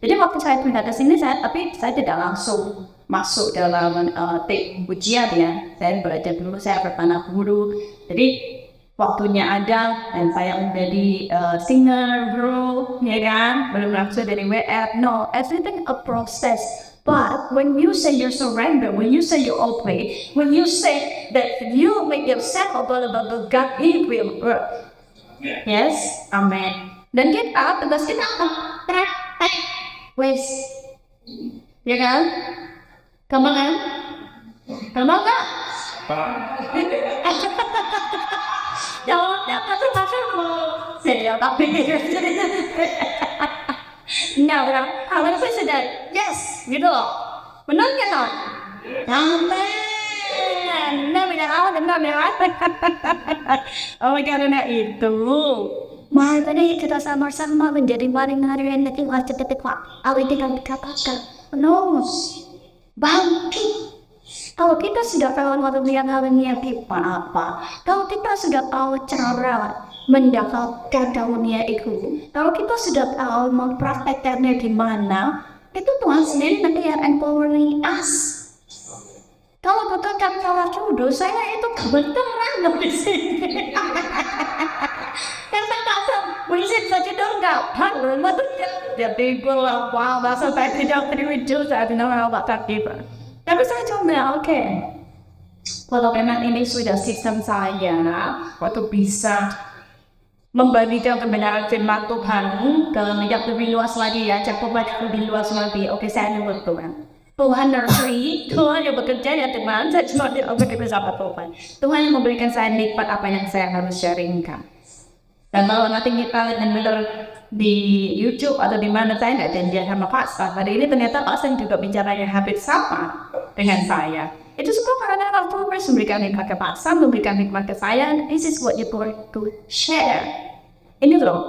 Jadi waktu saya pindah ke sini, tapi saya tidak langsung masuk dalam tim pujian ya. Saya belajar dulu, saya bertanah guru. Jadi waktunya ada, dan saya menjadi singer, bro, ya kan? Belum langsung dari WF. No, everything a process. But when you say you surrender, when you say you obey, when you say that you make yourself available, God, He will work. Yes, amen. Dan kita tugas kita wes, ya kan? Gampang kan? Gampang nggak? Jawabnya saya tapi nah, kalau saya sudah yes, gitu loh. Benar nggak non? Oh my God, karena itu. Mari kita sama-sama menjadi maring-maring yang nanti wajib ketika awal dengan dikatakan. No, bangkit. Kalau kita sudah tahu hal-hal apa, kalau kita sudah tahu cara mendapatkan karunia itu, kalau kita sudah tahu mempraktekkannya di mana, itu Tuhan sendiri nanti yang empowering us. Kalau betul kan salah jodoh, saya itu kebetulan di sini. Yang saya kata, riset saja dong nggak, kan rumah tuh jadi gue wow, masa saya tidak terwujud, saya tidak mau bakal gitu. Tapi saya coba, oke. Kalau memang ini sudah sistem saya, waktu bisa membagikan kebenaran firman Tuhan dalam yang lebih luas lagi ya, cakupan lebih luas lagi. Oke, saya nurut Tuhan. Tuhan nursery, Tuhan yang bekerja ya teman, saya cuma bekerja bersama Tuhan. Tuhan yang memberikan saya nikmat apa yang saya harus sharingkan. Dan kalau nanti kita dengar di YouTube atau di mana, saya nggak janjian sama Pastor. Hari ini ternyata Pastor juga bicara yang hampir sama dengan saya. Itu semua karena Tuhan memberikan nikmat ke Pastor, memberikan nikmat ke saya. This is what you want to share. Ini loh.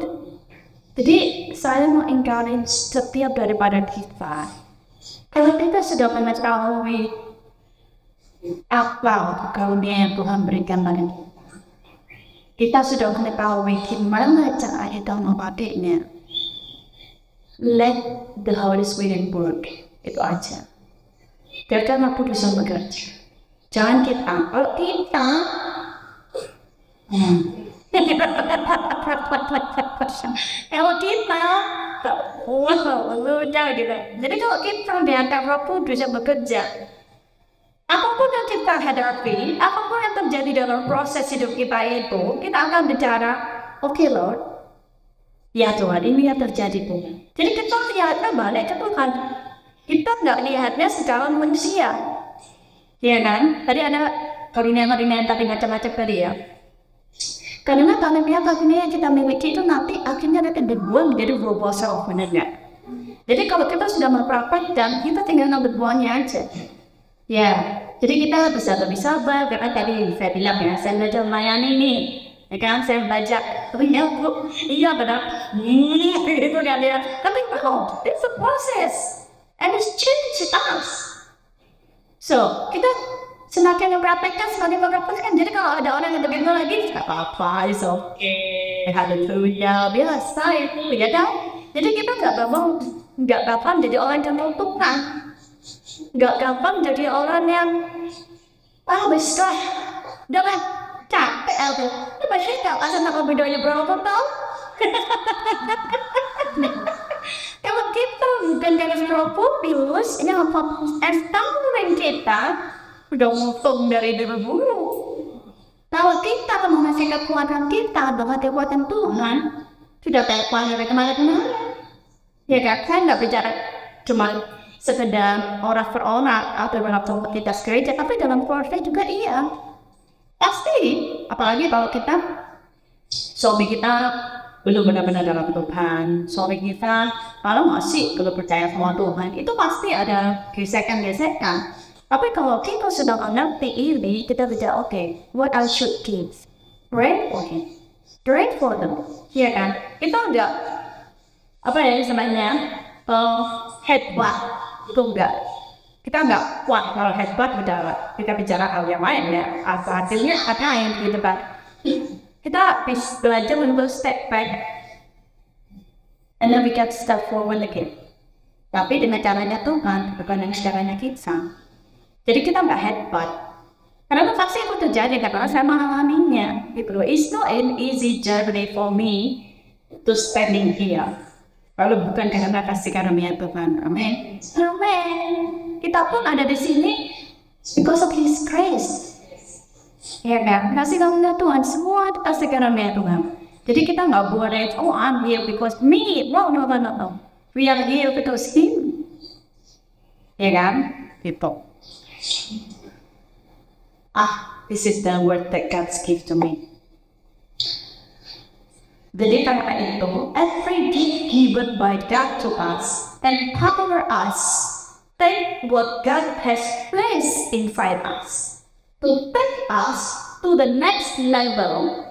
Jadi saya mau encourage setiap daripada kita. Kalau kita sudah mengetahui apa karunia yang Tuhan berikan pada kita sudah mengetahui gimana cara kita membagainya. Let the Holy Spirit work. Itu aja. Biarkan aku bisa bekerja. Jangan kita, kalau kita jadi kalau kita dianggap Roh Kudus yang bekerja, apapun yang kita hadapi, apapun yang terjadi dalam proses hidup kita itu, kita akan bicara, oke Lord, ya Tuhan, ini yang terjadi Tuhan. Jadi kita lihatnya balik ke Tuhan. Kita nggak lihatnya secara manusia, ya kan? Tadi ada karunia-karunia yang tadi macam-macam tadi ya. Karena karunia yang kita miliki itu nanti akhirnya akan dibuang menjadi buah-buah sebenarnya. Jadi kalau kita sudah mempraktekkan, kita tinggal ngambil buahnya aja. Ya, jadi kita bisa lebih sabar. Karena tadi saya bilang ya, saya belajar melayani nih. Ya kan, saya belajar. Iya bu, iya benar. Itu dia. Tapi no, it's a process. And it's change us. So, kita semakin mempraktekkan, semakin mempraktekkan. Jadi kalau ada orang yang lebih lagi, nggak apa-apa, it's okay. Haleluya, biasa itu, ya kan? Jadi kita nggak gampang jadi orang yang menentukan. Nggak gampang jadi orang yang bisa dengan capek aku. Ini pasti tahu asal nama bedanya berapa tau? Kalau kita bukan dari Roh Kudus, ini apa? Empowering kita udah ngusung dari dulu. Kalau kita mengasih kekuatan kita dengan kekuatan Tuhan, sudah kayak dari kemana-kemana. Ya kan, saya nggak bicara cuma sekedar orang per orang atau dalam komunitas gereja, tapi dalam keluarga juga iya. Pasti, apalagi kalau kita suami kita belum benar-benar dalam Tuhan, suami kita kalau masih belum percaya sama Tuhan, itu pasti ada gesekan-gesekan. Tapi kalau kita sudah mengerti ini, kita bicara oke, what I should give, right? Oke, great for them, ya kan? Kita udah apa ya sebenarnya hebat, itu enggak. Kita enggak kuat kalau hebat udah kita bicara hal yang lain ya. Apa hasilnya apa yang gitu kan? Kita belajar untuk step back, and then we can step forward again. Tapi dengan caranya Tuhan, bukan dengan caranya kita. Jadi kita nggak hebat. Karena pasti itu terjadi karena saya mengalaminya. Gitu. It's not an easy journey for me to spending here. Kalau bukan karena kasih karunia Tuhan, amin. Amin. Kita pun ada di sini because of His grace. Ya kan? Kasih karunia Tuhan, semua kasih karunia Tuhan. Jadi kita nggak boleh, oh I'm here because me. No. We are here because Him. Ya kan? Gitu. This is the word that God gives to me. Jadi karena itu, every gift given by God to us empower us take what God has placed inside us to take us to the next level,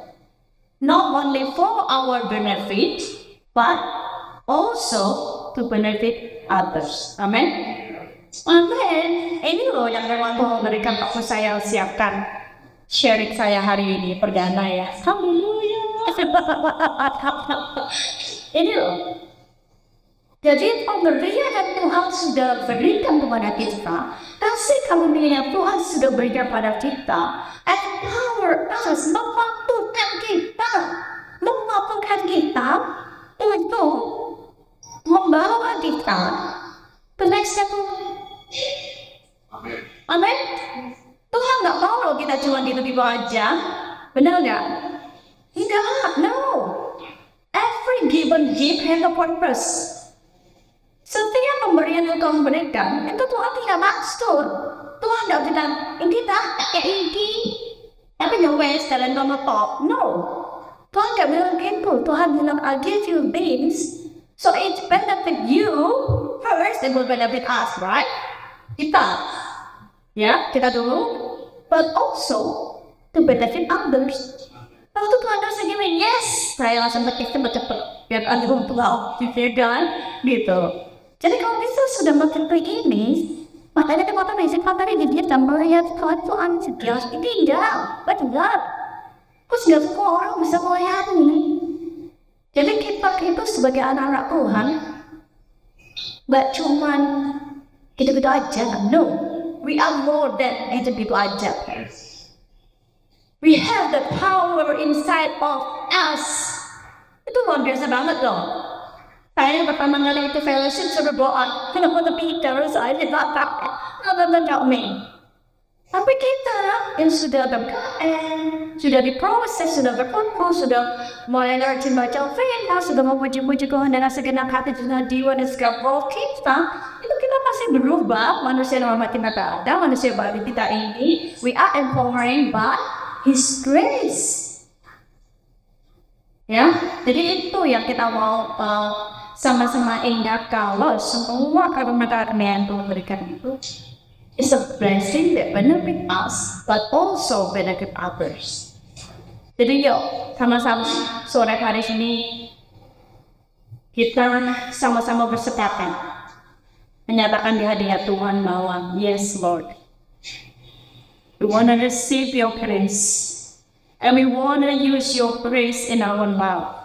not only for our benefit, but also to benefit others. Amen. Amen. Ini loh yang memang Tuhan berikan waktu saya siapkan sharing saya hari ini perdana ya. Haleluya. Ini loh. Jadi pemberian yang Tuhan sudah berikan kepada kita, kasih karunia yang Tuhan sudah berikan pada kita, empower us, membantu kita Tuhan kita untuk membawa kita ke next level. Amin. Tuhan nggak mau loh kita cuma gitu-gitu aja. Benar nggak? Tidak, no. Every given gift has a purpose. Setiap pemberian yang Tuhan berikan, itu Tuhan tidak maksud. Tuhan tidak bilang, ini tak kayak ini. Tapi no waste talent on the top. No. Tuhan tidak bilang gitu. Tuhan bilang, I'll give you things. So it benefit you first, it will benefit us, right? Kita. Ya, kita dulu. But also, to benefit others. Lalu Tuhan kasih gini, yes, saya langsung begitu cepet biar ada pulau, kan, gitu. Jadi kalau kita sudah mengerti ini, makanya kita basic materi dia tambah ya Tuhan setiap ini benar. Terus nggak semua orang bisa melihat ini. Jadi kita itu sebagai anak-anak Tuhan, nggak cuman gitu-gitu aja, no, we are more than gitu-gitu aja. We have the power inside of us. Itu luar biasa banget dong. Saya pertama kali itu fellowship sudah berdoa, kenapa Peter, saya tidak tahu, not me. Tapi kita yang sudah berKM, sudah diproses, sudah berkumpul, sudah mulai rajin baca firman, sudah memuji-muji Tuhan dengan segenap hati dan jiwa dan segala roh kita, itu kita masih berubah. Manusia normal kita tak ada, manusia baru kita ini, we are empowering by His grace. Ya, jadi itu yang kita mau sama-sama ingat kalau semua kebenaran yang Tuhan berikan itu is a blessing that benefit us, but also benefit others. Jadi yuk, sama-sama sore hari ini kita sama-sama bersepakat menyatakan di hadirat Tuhan bahwa yes Lord, we want to receive your grace and we want to use your grace in our life.